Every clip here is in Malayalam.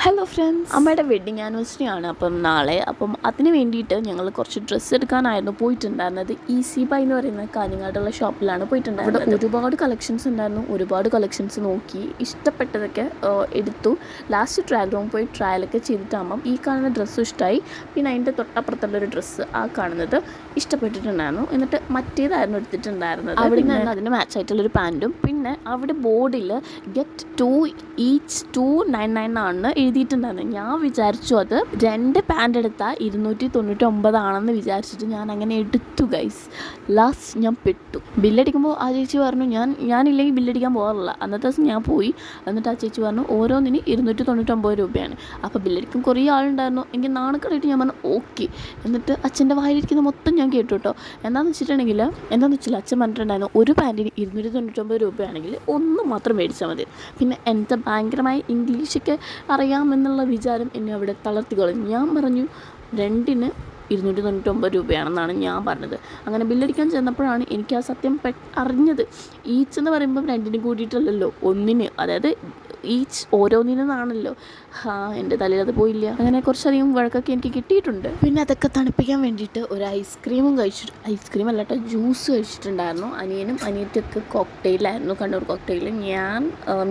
ഹലോ ഫ്രണ്ട്സ്, അമ്മയുടെ വെഡ്ഡിങ് ആനിവേഴ്സറി ആണ് നാളെ. അതിന് വേണ്ടിയിട്ട് ഞങ്ങൾ കുറച്ച് ഡ്രസ്സ് എടുക്കാനായിരുന്നു പോയിട്ടുണ്ടായിരുന്നത്. ഈസി ബൈ എന്ന് പറയുന്ന കാഞ്ഞങ്ങാടുള്ള ഷോപ്പിലാണ് പോയിട്ടുണ്ടായിരുന്നത്. അവിടെ ഒരുപാട് കളക്ഷൻസ് ഉണ്ടായിരുന്നു. ഒരുപാട് കളക്ഷൻസ് നോക്കി ഇഷ്ടപ്പെട്ടതൊക്കെ എടുത്തു. ലാസ്റ്റ് ട്രയൽ റൂം പോയി ട്രയലൊക്കെ ചെയ്തിട്ടാകുമ്പം ഈ കാണുന്ന ഡ്രസ്സും ഇഷ്ടമായി. പിന്നെ അതിൻ്റെ തൊട്ടപ്പുറത്തുള്ളൊരു ഡ്രസ്സ് ആ കാണുന്നത് ഇഷ്ടപ്പെട്ടിട്ടുണ്ടായിരുന്നു. എന്നിട്ട് മറ്റേതായിരുന്നു എടുത്തിട്ടുണ്ടായിരുന്നത്. അവിടെ നിന്ന് അതിന് മാച്ച് ആയിട്ടുള്ളൊരു പാൻറ്റും, പിന്നെ അവിടെ ബോർഡിൽ ഗെറ്റ് 2 ഈച്ച് 299 ആണ് എഴുതിയിട്ടുണ്ടായിരുന്നു. ഞാൻ വിചാരിച്ചു അത് 2 പാൻറ് എടുത്താൽ 299 ആണെന്ന് വിചാരിച്ചിട്ട് ഞാൻ അങ്ങനെ എടുത്തു ഗൈസ്. ലാസ്റ്റ് ഞാൻ പെട്ടു. ബില്ലടിക്കുമ്പോൾ ആ ചേച്ചി പറഞ്ഞു ഞാനില്ലെങ്കിൽ ബില്ലടിക്കാൻ പോകാറില്ല. അന്നത്തെ ദിവസം ഞാൻ പോയി. എന്നിട്ട് ആ ചേച്ചി പറഞ്ഞു ഓരോന്നിന് 299 രൂപയാണ്. അപ്പോൾ ബില്ലടിക്കും കുറേ ആളുണ്ടായിരുന്നു. എനിക്ക് നാണക്കടായിട്ട് ഞാൻ പറഞ്ഞു ഓക്കെ. എന്നിട്ട് അച്ഛൻ്റെ വായിലിരിക്കുന്ന മൊത്തം ഞാൻ കേട്ടു കേട്ടോ. എന്താണെന്ന് വെച്ചാൽ അച്ഛൻ പറഞ്ഞിട്ടുണ്ടായിരുന്നു ഒരു പാൻറ്റിന് 299 രൂപയാണെങ്കിൽ ഒന്ന് മാത്രം മേടിച്ചാൽ മതി. പിന്നെ എൻ്റെ ഭയങ്കരമായി ഇംഗ്ലീഷൊക്കെ അറിയാമെന്നുള്ള വിചാരം എന്നെ അവിടെ തളർത്തിക്കളഞ്ഞു. ഞാൻ പറഞ്ഞു 2-ന് 299 രൂപയാണെന്നാണ് ഞാൻ പറഞ്ഞത്. അങ്ങനെ ബില്ലടിക്കാൻ ചെന്നപ്പോഴാണ് എനിക്ക് ആ സത്യം അറിഞ്ഞത്. ഈച്ച് എന്ന് പറയുമ്പം 2-ന് കൂടിയിട്ടല്ലല്ലോ, 1-ന്, അതായത് ഈച്ച് ഓരോന്നിനാണല്ലോ. എൻ്റെ തലയിൽ അത് പോയില്ല. അങ്ങനെ കുറച്ചധികം വഴക്കൊക്കെ എനിക്ക് കിട്ടിയിട്ടുണ്ട്. പിന്നെ അതൊക്കെ തണുപ്പിക്കാൻ വേണ്ടിയിട്ട് ഒരു ഐസ്ക്രീമും കഴിച്ചിട്ട്, ഐസ്ക്രീം അല്ല കേട്ടോ, ജ്യൂസ് കഴിച്ചിട്ടുണ്ടായിരുന്നു. അനിയനും അനിയത്തിയൊക്കെ കോക്ടെയിലായിരുന്നു, കണ്ണൂർ കോക്ടെയിൽ. ഞാൻ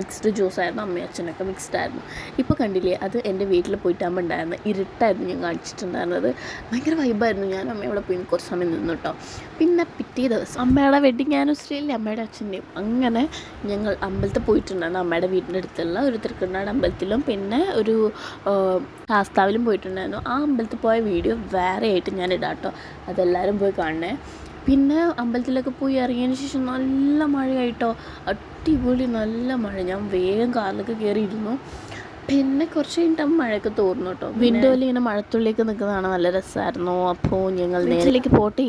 മിക്സ്ഡ് ജ്യൂസായിരുന്നു, അമ്മയും അച്ഛനൊക്കെ മിക്സ്ഡ് ആയിരുന്നു. ഇപ്പോൾ കണ്ടില്ലേ, അത് എൻ്റെ വീട്ടിൽ പോയിട്ടാകുമ്പോൾ ഉണ്ടായിരുന്നു. ഇരുട്ടായിരുന്നു ഞാൻ കാണിച്ചിട്ടുണ്ടായിരുന്നത്. ഭയങ്കര വൈബായിരുന്നു. ഞാൻ അമ്മയോടെ പോയി കുറച്ച് സമയം നിന്നു കേട്ടോ. പിന്നെ പിറ്റേ ദിവസം അമ്മയുടെ വെഡ്ഡിങ് ആനിവേഴ്സറിയിലെ അമ്മയുടെ അച്ഛൻ്റെയും അങ്ങനെ ഞങ്ങൾ അമ്പലത്തിൽ പോയിട്ടുണ്ടായിരുന്നു. അമ്മയുടെ വീടിൻ്റെ അടുത്തുള്ള ഒരു തൃക്കണ്ണാട് അമ്പലത്തിലും പിന്നെ ഒരു ശാസ്താവിലും പോയിട്ടുണ്ടായിരുന്നു. ആ അമ്പലത്തിൽ പോയ വീഡിയോ വേറെ ആയിട്ട് ഞാൻ ഇടാം കേട്ടോ, അതെല്ലാവരും പോയി കാണണേ. പിന്നെ അമ്പലത്തിലൊക്കെ പോയി ഇറങ്ങിയതിന് ശേഷം നല്ല മഴയായിട്ടോ, അടിപൊളി നല്ല മഴ. ഞാൻ വേഗം കാറിലൊക്കെ കയറിയിരുന്നു. പിന്നെ കുറച്ച് കഴിഞ്ഞിട്ട് മഴയൊക്കെ തോർന്നു കേട്ടോ. വിൻഡോയിൽ ഇങ്ങനെ മഴത്തുള്ളിലേക്ക് നിൽക്കുന്നതാണ് നല്ല രസമായിരുന്നു. അപ്പോൾ ഞങ്ങൾ നേരിലേക്ക് പോട്ടെ.